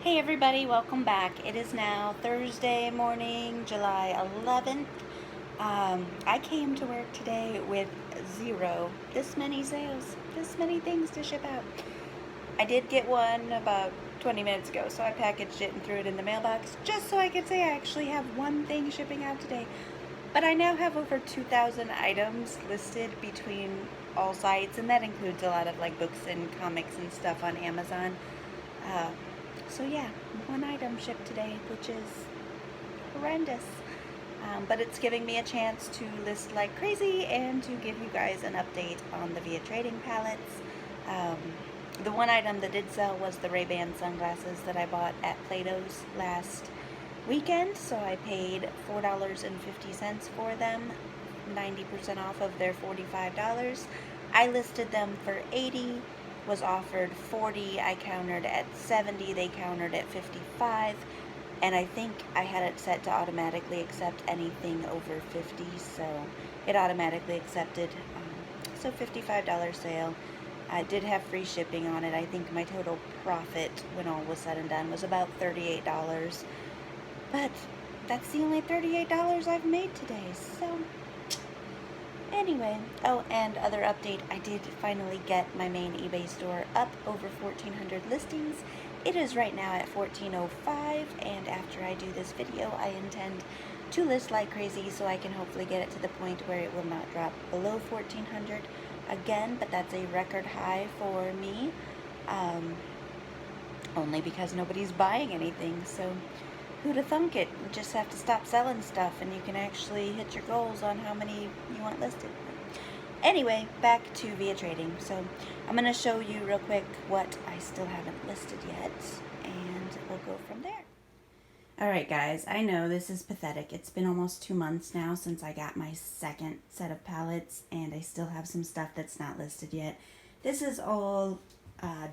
Hey everybody, welcome back. It is now Thursday morning, July 11th. I came to work today with zero, this many sales, this many things to ship out. I did get one about 20 minutes ago, so I packaged it and threw it in the mailbox just so I could say I actually have one thing shipping out today. But I now have over 2,000 items listed between all sites, and that includes a lot of like books and comics and stuff on Amazon. Uh, so yeah, one item shipped today, which is horrendous. But it's giving me a chance to list like crazy and to give you guys an update on the Via Trading pallets. Um, the one item that did sell was the Ray-Ban sunglasses that I bought at Plato's last weekend, so I paid $4.50 for them, 90% off of their $45. I listed them for $80, was offered $40, I countered at $70, they countered at $55, and I think I had it set to automatically accept anything over $50, so it automatically accepted, so $55 sale. I did have free shipping on it. I think my total profit when all was said and done was about $38. But that's the only $38 I've made today, so anyway. Oh, and other update, I did finally get my main eBay store up over 1,400 listings. It is right now at 1,405, and after I do this video, I intend to list like crazy so I can hopefully get it to the point where it will not drop below 1,400 again, but that's a record high for me, only because nobody's buying anything, so who'd have thunk it? You just have to stop selling stuff and you can actually hit your goals on how many you want listed. Anyway, back to Via Trading. So I'm going to show you real quick what I still haven't listed yet, and we'll go from there. Alright guys, I know this is pathetic. It's been almost 2 months now since I got my second set of pallets, and I still have some stuff that's not listed yet. This is all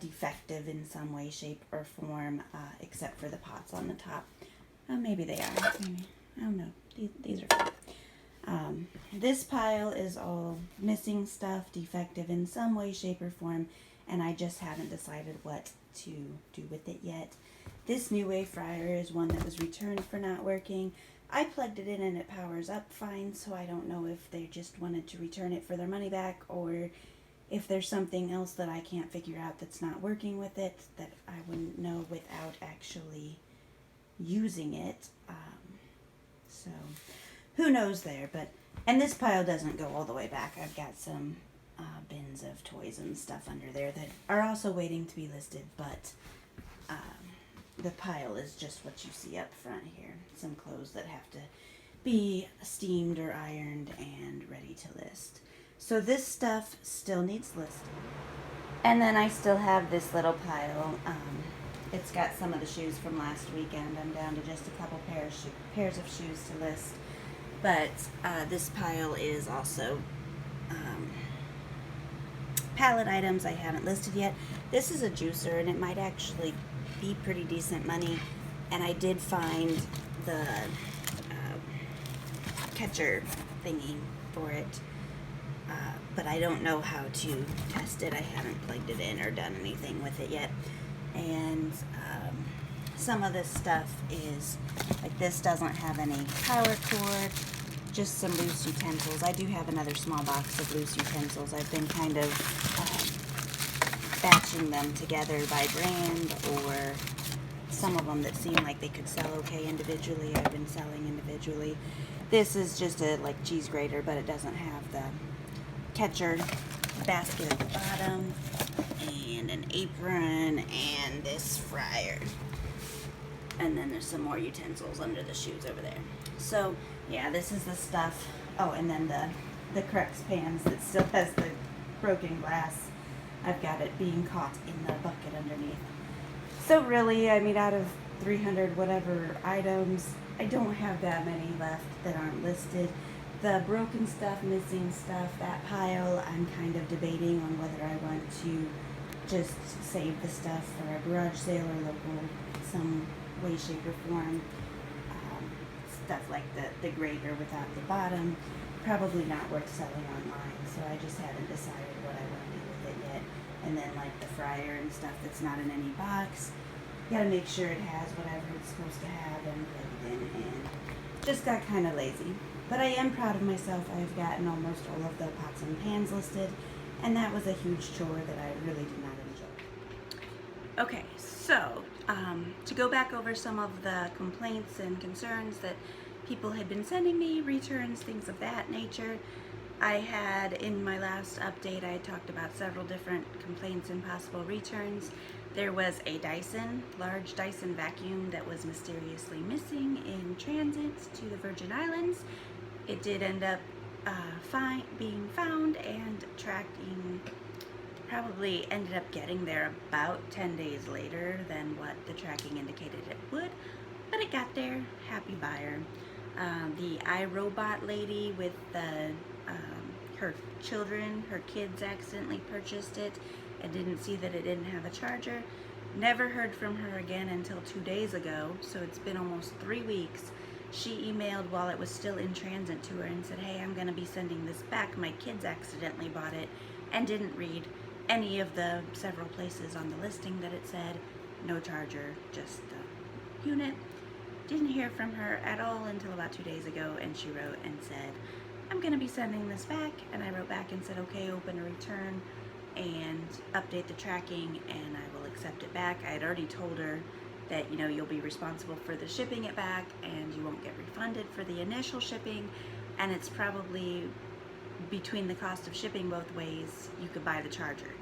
defective in some way, shape, or form, except for the pots on the top. Maybe they are. Maybe. I don't know. These are fine. This pile is all missing stuff, defective in some way, shape, or form, and I just haven't decided what to do with it yet. This New Wave fryer is one that was returned for not working. I plugged it in and it powers up fine, so I don't know if they just wanted to return it for their money back, or if there's something else that I can't figure out that's not working with it that I wouldn't know without actually using it. So who knows there, and this pile doesn't go all the way back. I've got some bins of toys and stuff under there that are also waiting to be listed, but the pile is just what you see up front here. Some clothes that have to be steamed or ironed and ready to list. So this stuff still needs listing. And then I still have this little pile. It's got some of the shoes from last weekend. I'm down to just a couple pairs of shoes to list. But this pile is also pallet items I haven't listed yet. This is a juicer, and it might actually be pretty decent money. And I did find the catcher thingy for it. But I don't know how to test it. I haven't plugged it in or done anything with it yet. And some of this stuff is, like this doesn't have any power cord, just some loose utensils. I do have another small box of loose utensils. I've been kind of batching them together by brand, or some of them that seem like they could sell okay individually, I've been selling individually. This is just a like cheese grater, but it doesn't have the catcher basket at the bottom, and an apron, and this fryer. And then there's some more utensils under the shoes over there. So yeah, this is the stuff. Oh, and then the Crux pans that still has the broken glass. I've got it being caught in the bucket underneath. So really, I mean, out of 300 whatever items, I don't have that many left that aren't listed. The broken stuff, missing stuff, that pile, I'm kind of debating on whether I want to just save the stuff for a garage sale or local, some way, shape, or form. Stuff like the grater without the bottom, probably not worth selling online, so I just haven't decided what I want to do with it yet. And then like the fryer and stuff that's not in any box, You gotta make sure it has whatever it's supposed to have and plug it in, and just got kind of lazy. But I am proud of myself. I've gotten almost all of the pots and pans listed, and that was a huge chore that I really did not enjoy. Okay, so to go back over some of the complaints and concerns that people had been sending me, returns, things of that nature. I had, in my last update, I had talked about several different complaints and possible returns. There was a large Dyson vacuum that was mysteriously missing in transit to the Virgin Islands. It did end up being found and tracking, probably ended up getting there about 10 days later than what the tracking indicated it would, but it got there. Happy buyer. The iRobot lady with the her kids accidentally purchased it and didn't see that it didn't have a charger. Never heard from her again until 2 days ago, so it's been almost 3 weeks. She emailed while it was still in transit to her and said, hey, I'm going to be sending this back. My kids accidentally bought it and didn't read any of the several places on the listing that it said no charger, just the unit. Didn't hear from her at all until about 2 days ago, and she wrote and said, I'm going to be sending this back. And I wrote back and said, okay, open a return and update the tracking, and I will accept it back. I had already told her that, you know, you'll be responsible for the shipping it back and you won't get refunded for the initial shipping, and it's probably between the cost of shipping both ways, you could buy the charger.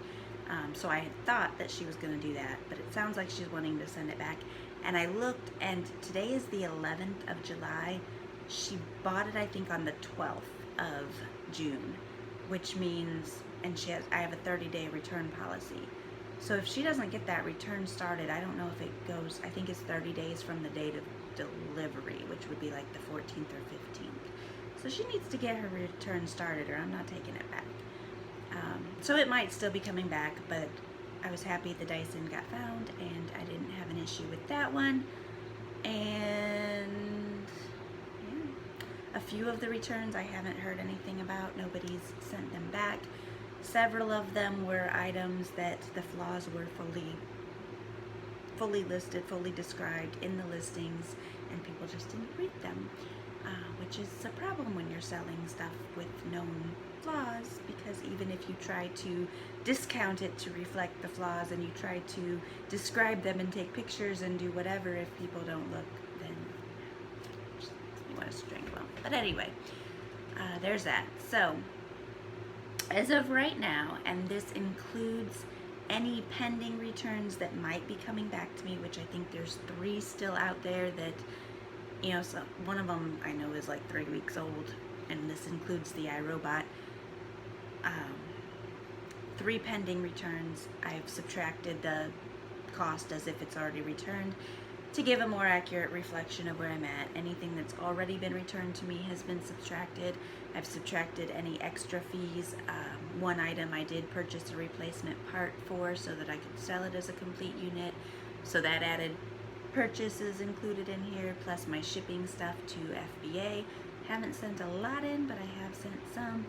So I had thought that she was going to do that, but it sounds like she's wanting to send it back. And I looked, and today is the 11th of July. She bought it, I think, on the 12th of June, which means, and I have a 30-day return policy. So if she doesn't get that return started, I don't know if it goes, I think it's 30 days from the date of delivery, which would be like the 14th or 15th. So she needs to get her return started, or I'm not taking it back. So it might still be coming back, but I was happy the Dyson got found and I didn't have an issue with that one. And yeah, a few of the returns I haven't heard anything about. Nobody's sent them back. Several of them were items that the flaws were fully listed, fully described in the listings, and people just didn't read them, which is a problem when you're selling stuff with known flaws, because even if you try to discount it to reflect the flaws and you try to describe them and take pictures and do whatever, if people don't look, then you want to strangle them. But anyway, there's that. So as of right now, and this includes any pending returns that might be coming back to me, which I think there's 3 still out there that, you know, so one of them I know is like 3 weeks old, and this includes the iRobot. 3 pending returns. I've subtracted the cost as if it's already returned to give a more accurate reflection of where I'm at. Anything that's already been returned to me has been subtracted. I've subtracted any extra fees. One item I did purchase a replacement part for so that I could sell it as a complete unit, so that added purchase is included in here, plus my shipping stuff to FBA. Haven't sent a lot in, but I have sent some.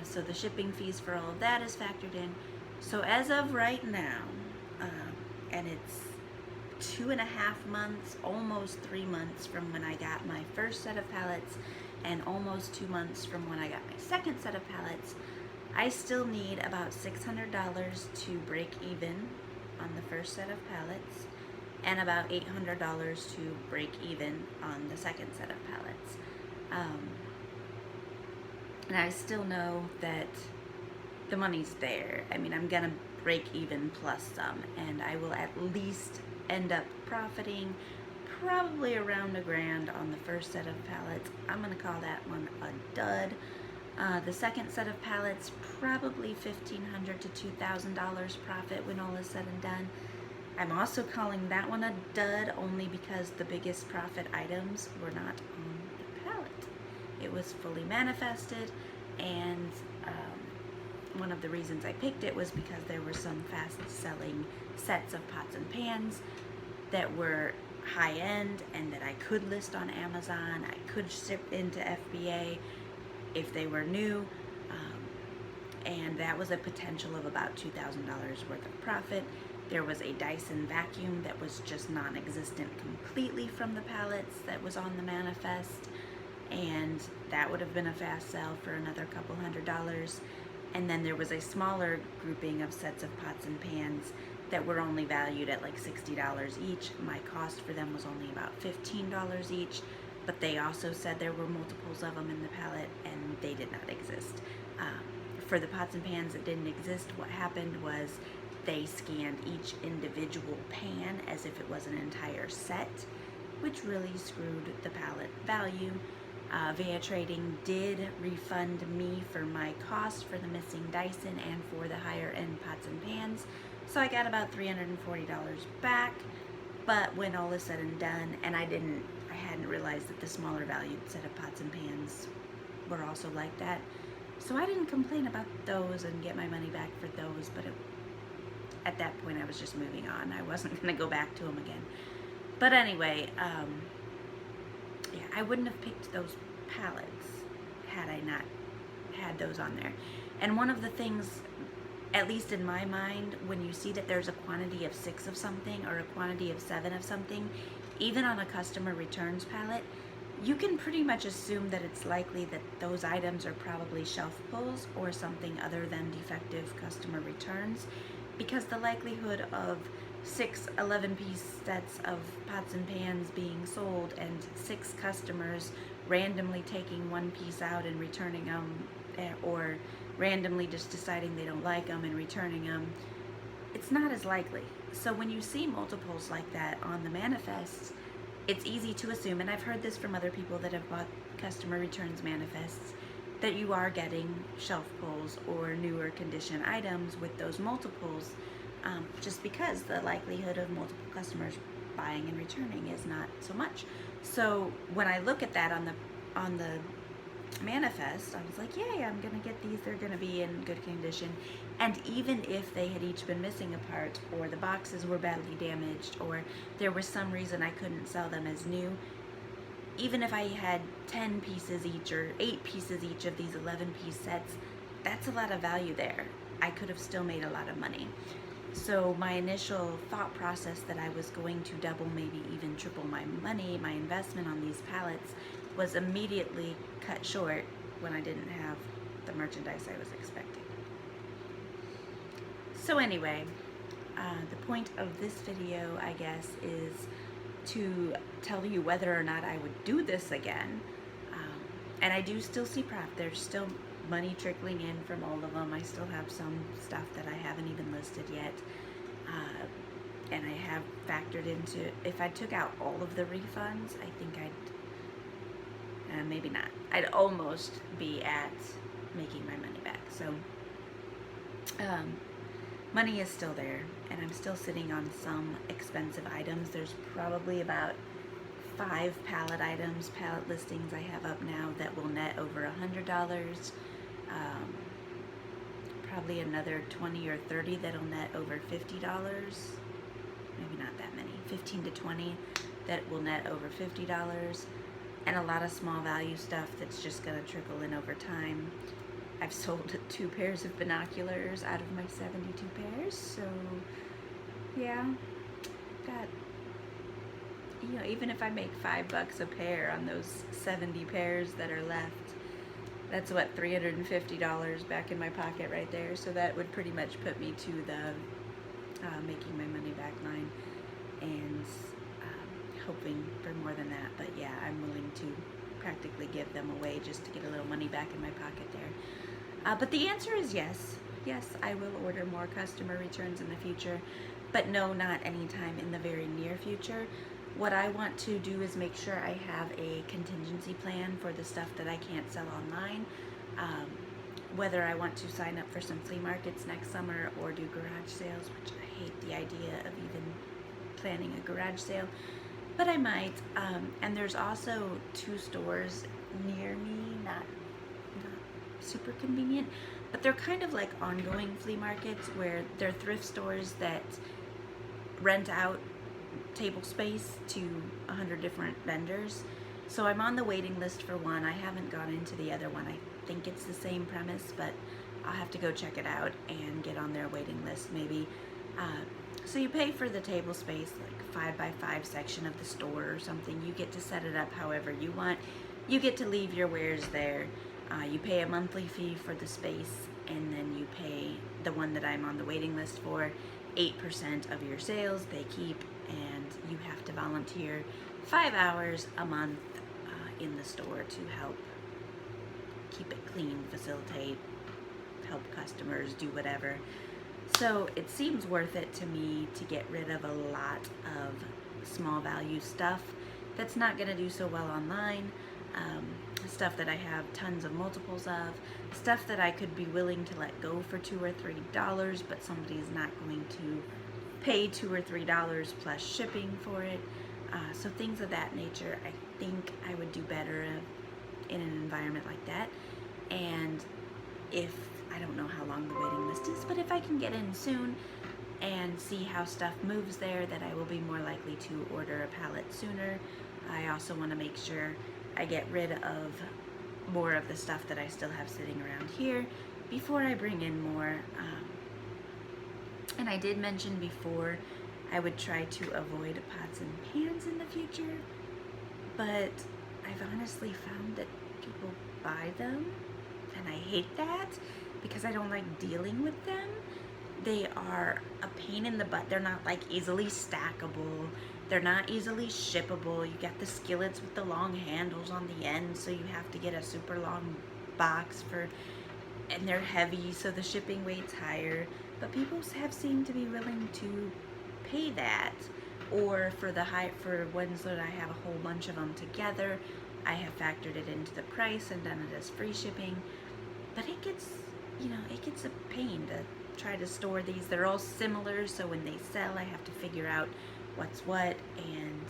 So the shipping fees for all of that is factored in. So as of right now, and it's 2.5 months, almost 3 months from when I got my first set of pallets, and almost 2 months from when I got my second set of pallets, I still need about $600 to break even on the first set of pallets, and about $800 to break even on the second set of pallets. And I still know that the money's there. I mean, I'm gonna break even plus some, and I will at least end up profiting probably around $1,000 on the first set of pallets. I'm gonna call that one a dud. The second set of pallets, probably $1,500 to $2,000 profit when all is said and done. I'm also calling that one a dud only because the biggest profit items were not on the pallet. It was fully manifested, and one of the reasons I picked it was because there were some fast-selling sets of pots and pans that were high-end and that I could list on Amazon. I could ship into FBA if they were new, and that was a potential of about $2,000 worth of profit. There was a Dyson vacuum that was just non-existent completely from the pallets that was on the manifest, and that would have been a fast sell for another couple $100. And then there was a smaller grouping of sets of pots and pans that were only valued at like $60 each. My cost for them was only about $15 each, but they also said there were multiples of them in the pallet, and they did not exist. For the pots and pans that didn't exist, what happened was they scanned each individual pan as if it was an entire set, which really screwed the pallet value. Via Trading did refund me for my cost for the missing Dyson and for the higher end pots and pans, so I got about $340 back. But when all is said and done, and I hadn't realized that the smaller valued set of pots and pans were also like that, so I didn't complain about those and get my money back for those. But at that point I was just moving on. I wasn't going to go back to them again. But anyway, yeah, I wouldn't have picked those pallets had I not had those on there. And one of the things, at least in my mind, when you see that there's a quantity of 6 of something or a quantity of 7 of something, even on a customer returns pallet, you can pretty much assume that it's likely that those items are probably shelf pulls or something other than defective customer returns, because the likelihood of 6 11-piece sets of pots and pans being sold and 6 customers randomly taking one piece out and returning them, or randomly just deciding they don't like them and returning them, it's not as likely. So when you see multiples like that on the manifests, it's easy to assume, and I've heard this from other people that have bought customer returns manifests, that you are getting shelf pulls or newer condition items with those multiples, just because the likelihood of multiple customers buying and returning is not so much. So when I look at that on the manifest, I was like, yay, I'm gonna get these, they're gonna be in good condition. And even if they had each been missing a part, or the boxes were badly damaged, or there was some reason I couldn't sell them as new, even if I had 10 pieces each or 8 pieces each of these 11-piece sets, that's a lot of value there. I could have still made a lot of money. So my initial thought process that I was going to double, maybe even triple my money, my investment on these pallets, was immediately cut short when I didn't have the merchandise I was expecting. So anyway, the point of this video, I guess, is to tell you whether or not I would do this again. And I do still see profit. There's still money trickling in from all of them. I still have some stuff that I haven't even listed yet. And I have factored into, if I took out all of the refunds, I think maybe not. I'd almost be at making my money back. So money is still there, and I'm still sitting on some expensive items. There's probably about 5 pallet items, pallet listings I have up now that will net over $100. Probably another 20 or 30 that'll net over $50. Maybe not that many, 15 to 20 that will net over $50. And a lot of small value stuff that's just gonna trickle in over time. I've sold 2 pairs of binoculars out of my 72 pairs, so yeah, got, you know, even if I make $5 a pair on those 70 pairs that are left, that's what, $350 back in my pocket right there. So that would pretty much put me to the making my money back line, and hoping for more than that. But yeah, I'm willing to practically give them away just to get a little money back in my pocket there. But the answer is yes. Yes, I will order more customer returns in the future, but no, not anytime in the very near future. What I want to do is make sure I have a contingency plan for the stuff that I can't sell online. Whether I want to sign up for some flea markets next summer or do garage sales, which I hate the idea of even planning a garage sale, but I might. And there's also 2 stores near me, not super convenient, but they're kind of like ongoing flea markets where they're thrift stores that rent out table space to 100 different vendors. So I'm on the waiting list for one. I haven't gone into the other one. I think it's the same premise, but I'll have to go check it out and get on their waiting list maybe. So you pay for the table space, like 5x5 section of the store or something. You get to set it up however you want. You get to leave your wares there. You pay a monthly fee for the space, and then you pay the one that I'm on the waiting list for 8% of your sales they keep, and you have to volunteer 5 hours a month in the store to help keep it clean, facilitate, help customers, do whatever. So it seems worth it to me to get rid of a lot of small value stuff that's not going to do so well online, stuff that I have tons of multiples of, stuff that I could be willing to let go for $2 or $3, but somebody's not going to pay $2 or $3 plus shipping for it. So things of that nature, I think I would do better in an environment like that. And if, I don't know how long the waiting list is, but if I can get in soon and see how stuff moves there, then I will be more likely to order a pallet sooner. I also want to make sure I get rid of more of the stuff that I still have sitting around here before I bring in more. And I did mention before I would try to avoid pots and pans in the future, but I've honestly found that people buy them, and I hate that because I don't like dealing with them. They are a pain in the butt. They're not like easily stackable. They're not easily shippable. You get the skillets with the long handles on the end, so you have to get a super long box and they're heavy, so the shipping weight's higher. But people have seemed to be willing to pay that, or for ones that I have a whole bunch of them together, I have factored it into the price and done it as free shipping. But it gets a pain to try to store these. They're all similar, so when they sell, I have to figure out what's what, and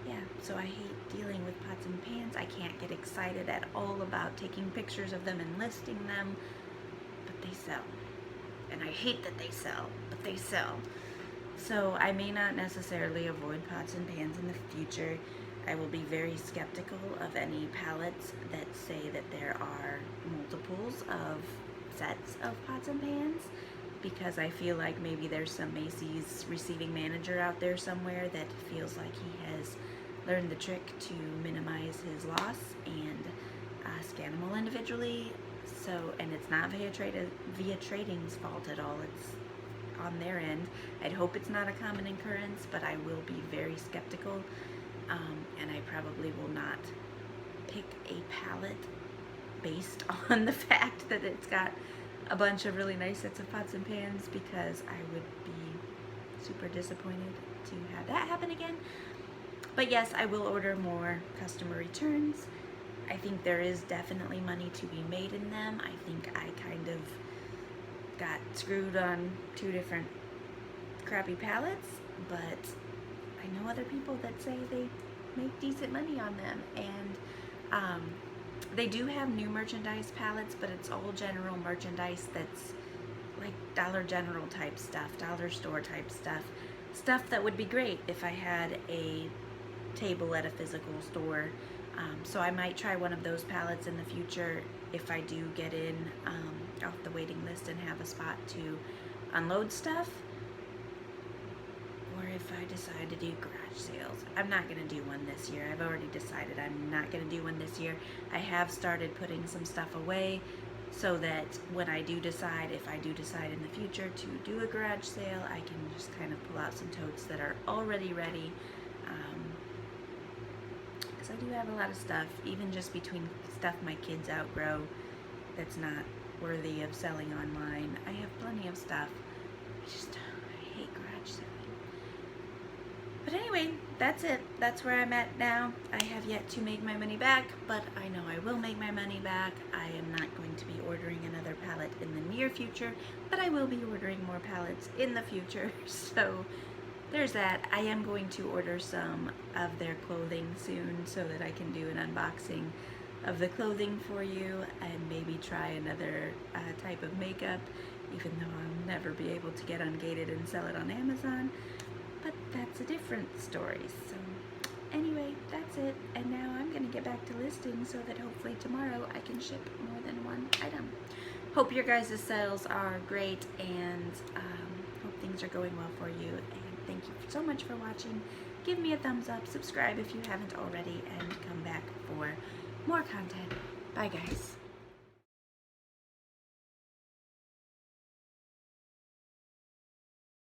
yeah, so I hate dealing with pots and pans. I can't get excited at all about taking pictures of them and listing them, but they sell. And I hate that they sell, but they sell. So I may not necessarily avoid pots and pans in the future. I will be very skeptical of any pallets that say that there are multiples of sets of pots and pans, because I feel like maybe there's some Macy's receiving manager out there somewhere that feels like he has learned the trick to minimize his loss and scan them all individually. So, and it's not via trading's fault at all. It's on their end. I'd hope it's not a common occurrence, but I will be very skeptical, and I probably will not pick a pallet based on the fact that it's got a bunch of really nice sets of pots and pans, because I would be super disappointed to have that happen again. But yes, I will order more customer returns. I think there is definitely money to be made in them. I think I kind of got screwed on 2 different crappy pallets, but I know other people that say they make decent money on them. And they do have new merchandise pallets, but it's all general merchandise that's like Dollar General type stuff, dollar store type stuff that would be great if I had a table at a physical store. So I might try one of those pallets in the future if I do get in off the waiting list and have a spot to unload stuff, or if I decide to do garage sales. I'm not going to do one this year. I've already decided I'm not going to do one this year. I have started putting some stuff away so that when I do decide, if I do decide in the future to do a garage sale, I can just kind of pull out some totes that are already ready. Because I do have a lot of stuff, even just between stuff my kids outgrow that's not worthy of selling online. I have plenty of stuff. I hate garage selling. But anyway, that's it. That's where I'm at now. I have yet to make my money back, but I know I will make my money back. I am not going to be ordering another pallet in the near future, but I will be ordering more pallets in the future. So there's that. I am going to order some of their clothing soon so that I can do an unboxing of the clothing for you, and maybe try another type of makeup, even though I'll never be able to get ungated and sell it on Amazon. But that's a different story. So anyway, that's it. And now I'm going to get back to listing so that hopefully tomorrow I can ship more than one item. hope your guys' sales are great, and hope things are going well for you. And thank you so much for watching. Give me a thumbs up, subscribe if you haven't already, and come back for more content. Bye, guys.